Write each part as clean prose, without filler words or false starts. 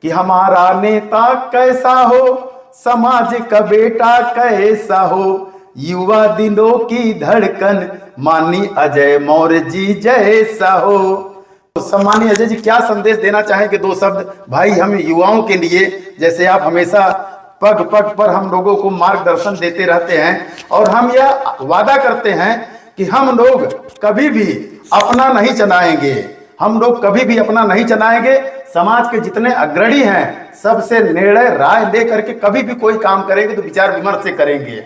कि हमारा नेता कैसा हो, समाज का बेटा कैसा हो, युवा दिलों की धड़कन माननीय अजय मौर्य जी जैसा हो। तो सम्मानीय अजय जी क्या संदेश देना चाहेंगे, दो शब्द भाई हम युवाओं के लिए, जैसे आप हमेशा पग पग पर हम लोगों को मार्गदर्शन देते रहते हैं और हम यह वादा करते हैं कि हम लोग कभी भी अपना नहीं चलाएंगे, हम लोग कभी भी अपना नहीं चलाएंगे। समाज के जितने अग्रणी हैं सबसे निर्णय राय लेकर के कभी भी कोई काम करेंगे तो विचार विमर्श से करेंगे।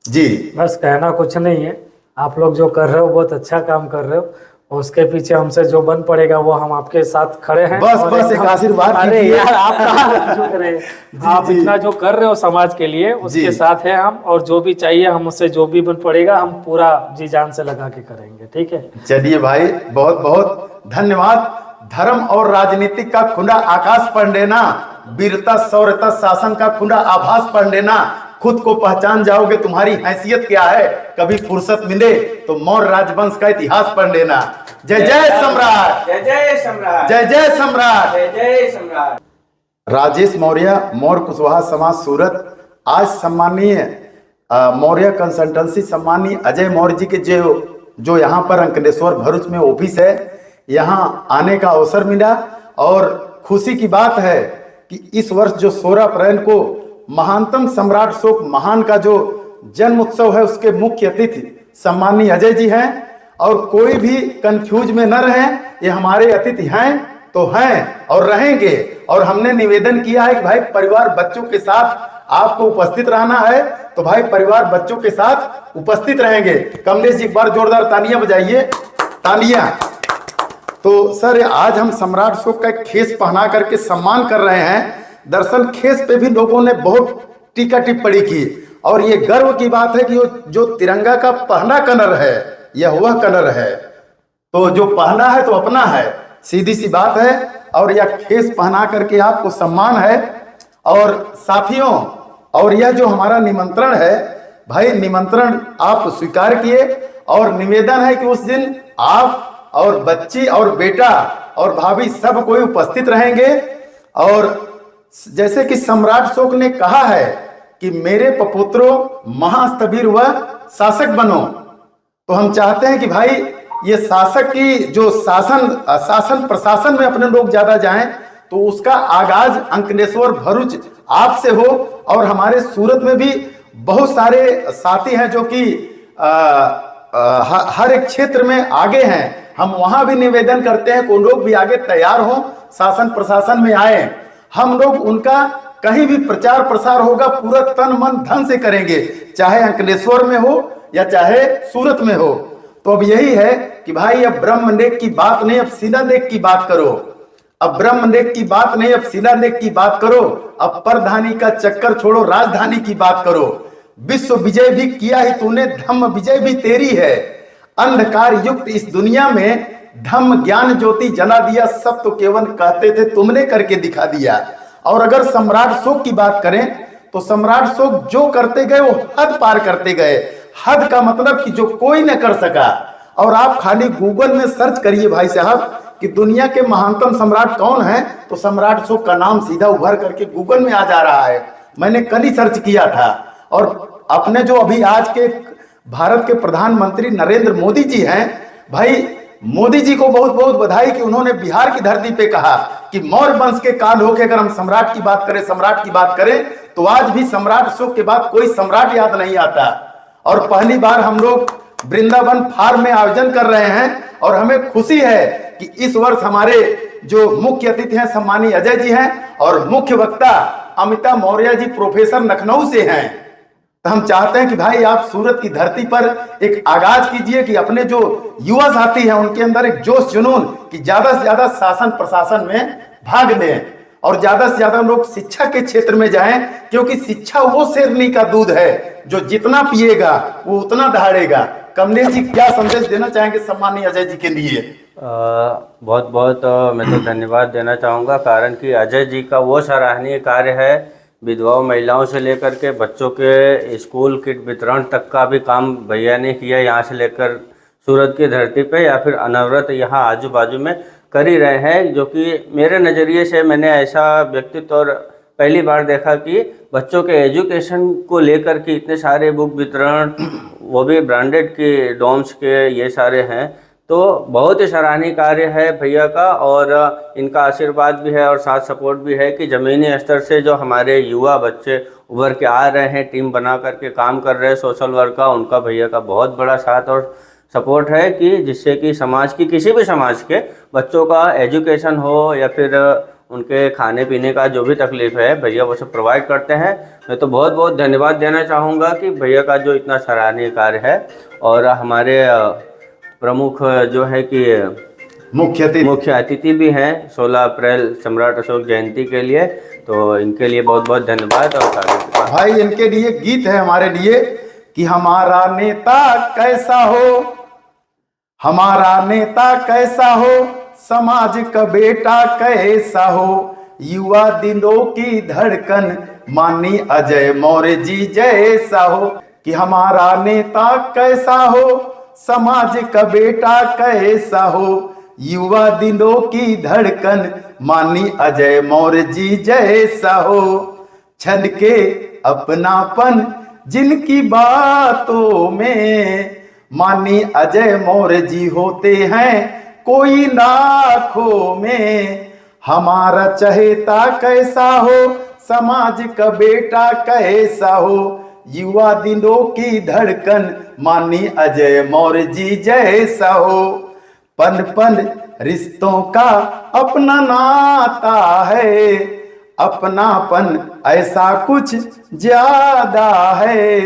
जी बस कहना कुछ नहीं है, आप लोग जो कर रहे हो बहुत अच्छा काम कर रहे हो और उसके पीछे हमसे जो बन पड़ेगा वो हम आपके साथ खड़े हैं। बस एक आशीर्वाद। अरे यार आप कहाँ झुक रहे हैं, आप इतना जो कर रहे हो समाज के लिए उसके साथ है हम, और जो भी चाहिए हम उससे जो भी बन पड़ेगा हम पूरा जी जान से लगा के करेंगे। ठीक है, चलिए भाई बहुत बहुत धन्यवाद। धर्म और राजनीतिक का खुला आकाश पढ़ लेना, वीरता शौर्यता शासन का खुला आभास पढ़ लेना, खुद को पहचान जाओगे तुम्हारी हैसियत क्या है। कभी फुर्सत मिले तो मौर्य राजवंश का इतिहास पढ़ लेना। जय जय सम्राट, जय जय सम्राट, जय जय सम्राट, जय जय सम्राट। राजेश मौर्य, मौर्य कुशवाहा समाज सूरत। आज सम्मानीय मौर्य कंसल्टेंसी सम्मानीय अजय मौर्य जी के जो यहाँ पर अंकलेश्वर भरूच में ऑफिस है, यहाँ आने का अवसर मिला और खुशी की बात है कि इस वर्ष जो 16 अप्रैल को महानतम सम्राट अशोक महान का जो जन्म उत्सव है उसके मुख्य अतिथि सम्मानीय अजय जी हैं। और कोई भी कंफ्यूज में न रहे, ये हमारे अतिथि हैं तो हैं और रहेंगे। और हमने निवेदन किया है कि भाई परिवार बच्चों के साथ आपको उपस्थित रहना है तो भाई परिवार बच्चों के साथ उपस्थित रहेंगे। कमलेश जी एक बार जोरदार तालियां बजाइए, तालियां। तो सर आज हम सम्राट अशोक का एक खेस पहना करके सम्मान कर रहे हैं। दरअसल खेस पे भी लोगों ने बहुत टीका टिप्पणी की और ये गर्व की बात है कि जो तिरंगा का पहना कलर है यह वह कलर है, तो जो पहना है तो अपना है, सीधी सी बात है। और यह खेस पहना करके आपको सम्मान है। और साथियों, और यह जो हमारा निमंत्रण है भाई, निमंत्रण आप स्वीकार किए और निवेदन है कि उस दिन आप और बच्ची और बेटा और भाभी सब कोई उपस्थित रहेंगे। और जैसे कि सम्राट अशोक ने कहा है कि मेरे पपुत्रों महास्तवीर व शासक बनो, तो हम चाहते हैं कि भाई ये शासक की जो शासन प्रशासन में अपने लोग ज्यादा जाएं, तो उसका आगाज अंकलेश्वर भरूच आपसे हो। और हमारे सूरत में भी बहुत सारे साथी हैं जो कि हर एक क्षेत्र में आगे हैं, हम वहां भी निवेदन करते हैं कि वो लोग भी आगे तैयार हों, शासन प्रशासन में आए। हम लोग उनका कहीं भी प्रचार प्रसार होगा पूरा तन मन धन से करेंगे, चाहे अंकलेश्वर में हो या चाहे सूरत में हो। तो अब यही है कि भाई अब ब्रह्मलेख की बात नहीं, अब शिलालेख की बात करो। अब ब्रह्मलेख की बात नहीं, अब शिलालेख की बात करो। अब परधानी का चक्कर छोड़ो, राजधानी की बात करो। विश्व विजय भी किया ही तूने, धम्म विजय भी तेरी है। अंधकार युक्त इस दुनिया में धम्म ज्ञान ज्योति जला दिया, सब तो केवल कहते थे तुमने करके दिखा दिया। और अगर सम्राट अशोक की बात करें तो सम्राट अशोक जो करते गए वो हद पार करते गए। हद का मतलब कि जो कोई न कर सका। और आप खाली गूगल में सर्च करिए भाई साहब कि दुनिया के महानतम सम्राट कौन है, तो सम्राट अशोक का नाम सीधा उभर करके गूगल में आ जा रहा है। मैंने कल ही सर्च किया था। और अपने जो अभी आज के भारत के प्रधानमंत्री नरेंद्र मोदी जी हैं, भाई मोदी जी को बहुत बहुत बधाई कि उन्होंने बिहार की धरती पे कहा कि मौर्य वंश के काल होके अगर हम सम्राट की बात करें, सम्राट की बात करें, तो आज भी सम्राट अशोक के बाद कोई सम्राट याद नहीं आता। और पहली बार हम लोग वृंदावन फार्म में आयोजन कर रहे हैं और हमें खुशी है कि इस वर्ष हमारे जो मुख्य अतिथि हैं सम्मानीय अजय जी हैं और मुख्य वक्ता अमिता मौर्य जी प्रोफेसर लखनऊ से हैं। तो हम चाहते हैं कि भाई आप सूरत की धरती पर एक आगाज कीजिए कि अपने जो युवा साथी हैं उनके अंदर एक जोश जुनून कि ज्यादा से ज्यादा शासन प्रशासन में भाग लें और ज्यादा से ज्यादा लोग शिक्षा के क्षेत्र में जाएं, क्योंकि शिक्षा वो शेरनी का दूध है जो जितना पिएगा वो उतना दहाड़ेगा। कमलेश जी क्या संदेश देना चाहेंगे सम्मानीय अजय जी के लिए? बहुत बहुत मैं तो धन्यवाद देना चाहूँगा, कारण कि अजय जी का वो सराहनीय कार्य है, विधवाओं महिलाओं से लेकर के बच्चों के स्कूल किट वितरण तक का भी काम भैया ने किया, यहाँ से लेकर सूरत की धरती पे या फिर अनवरत यहाँ आजू बाजू में कर ही रहे हैं, जो कि मेरे नज़रिए से मैंने ऐसा व्यक्तित्व और पहली बार देखा कि बच्चों के एजुकेशन को लेकर के इतने सारे बुक वितरण, वो भी ब्रांडेड के डॉम्स के, ये सारे हैं। तो बहुत ही सराहनीय कार्य है भैया का, और इनका आशीर्वाद भी है और साथ सपोर्ट भी है कि ज़मीनी स्तर से जो हमारे युवा बच्चे उभर के आ रहे हैं, टीम बना करके काम कर रहे हैं सोशल वर्क का, उनका भैया का बहुत बड़ा साथ और सपोर्ट है कि जिससे कि समाज की, किसी भी समाज के बच्चों का एजुकेशन हो या फिर उनके खाने पीने का जो भी तकलीफ़ है, भैया वो सब प्रोवाइड करते हैं। मैं तो बहुत बहुत धन्यवाद देना चाहूँगा कि भैया का जो इतना सराहनीय कार्य है। और हमारे प्रमुख जो है कि मुख्य अतिथि भी हैं 16 अप्रैल सम्राट अशोक जयंती के लिए, तो इनके लिए बहुत बहुत धन्यवाद। और भाई इनके लिए गीत है हमारे लिए कि हमारा नेता कैसा हो, हमारा नेता कैसा हो, समाज का बेटा कैसा हो, युवा दिनों की धड़कन माननीय अजय मौर्य जी जैसा हो। कि हमारा नेता कैसा हो, समाज का बेटा कैसा हो, युवा दिनों की धड़कन माननीय अजय मौर्य जी जैसा हो। छन के अपनापन जिनकी बातों में, माननीय अजय मौर्य जी होते हैं कोई लाखों में। हमारा चहेता कैसा हो, समाज का बेटा कैसा हो, युवा दिनों की धड़कन माननीय अजय मौर्य जी जैसा हो। पन पन रिश्तों का अपना नाता है, अपनापन ऐसा कुछ ज्यादा है।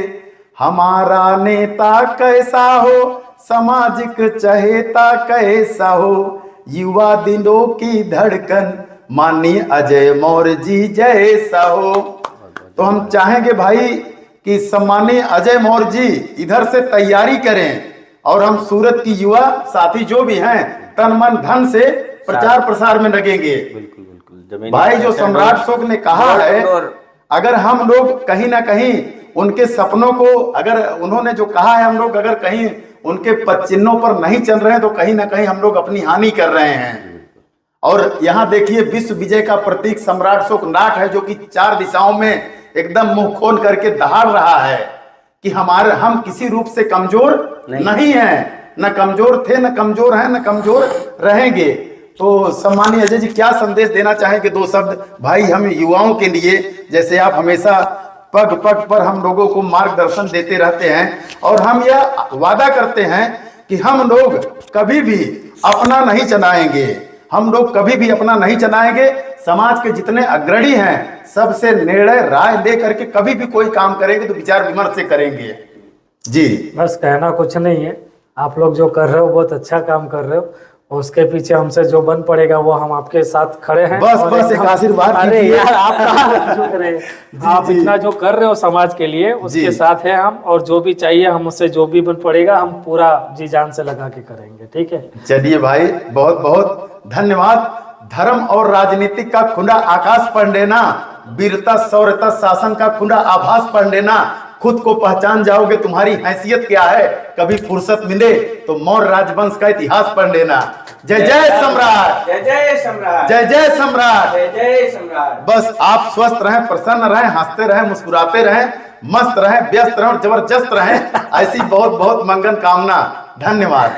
हमारा नेता कैसा हो, सामाजिक चहेता कैसा हो, युवा दिनों की धड़कन माननीय अजय मौर्य जी जैसा हो। तो हम चाहेंगे भाई कि सम्मानीय अजय मौर्य जी इधर से तैयारी करें और हम सूरत की युवा साथी जो भी हैं तन मन धन से प्रचार प्रसार में लगेंगे। बिल्कुल बिल्कुल भाई जो सम्राट अशोक ने कहा है, अगर हम लोग कहीं ना कहीं उनके सपनों को, अगर उन्होंने जो कहा है हम लोग अगर कहीं उनके पदचिन्हों पर नहीं चल रहे हैं तो कहीं ना कहीं हम लोग अपनी हानि कर रहे हैं। और यहाँ देखिए विश्व विजय का प्रतीक सम्राट अशोक नाट है जो कि 4 दिशाओं में एकदम मुंह खोल करके दहाड़ रहा है कि हम किसी रूप से कमजोर नहीं हैं, न कमजोर थे, न कमजोर हैं, न कमजोर रहेंगे। तो सम्मानीय अजय जी क्या संदेश देना चाहेंगे 2 शब्द भाई हम युवाओं के लिए, जैसे आप हमेशा पग पग पर हम लोगों को मार्गदर्शन देते रहते हैं और हम यह वादा करते हैं कि हम लोग कभी भी अपना नहीं चलाएंगे, हम लोग कभी भी अपना नहीं चलाएंगे। समाज के जितने अग्रणी हैं सबसे निर्णय राय ले करके कभी भी कोई काम करेंगे तो विचार विमर्श से करेंगे। जी बस कहना कुछ नहीं है, आप लोग जो कर रहे हो बहुत अच्छा काम कर रहे हो, उसके पीछे हमसे जो बन पड़ेगा वो हम आपके साथ खड़े हैं। बस एक आशीर्वाद। अरे यार आप कहाँ झुक रहे हैं, आप इतना जो कर रहे हो समाज के लिए उसके साथ है हम, और जो भी चाहिए हमसे जो भी बन पड़ेगा हम पूरा जी जान से लगा के करेंगे। ठीक है, चलिए भाई बहुत बहुत धन्यवाद। धर्म और राजनीतिक का खुला आकाश पढ़ लेना, वीरता शौर्यता शासन का खुला आभास पढ़ लेना, खुद को पहचान जाओगे तुम्हारी हैसियत क्या है। कभी फुर्सत मिले तो मौर्य राजवंश का इतिहास पढ़ लेना। जय जय सम्राट, जय जय सम्राट, जय जय सम्राट, जय जय सम्राट। बस आप स्वस्थ रहें, प्रसन्न रहें, हंसते रहें, मुस्कुराते रहें, मस्त रहें, व्यस्त रहें और जबरदस्त रहें, ऐसी बहुत बहुत मंगल कामना। धन्यवाद।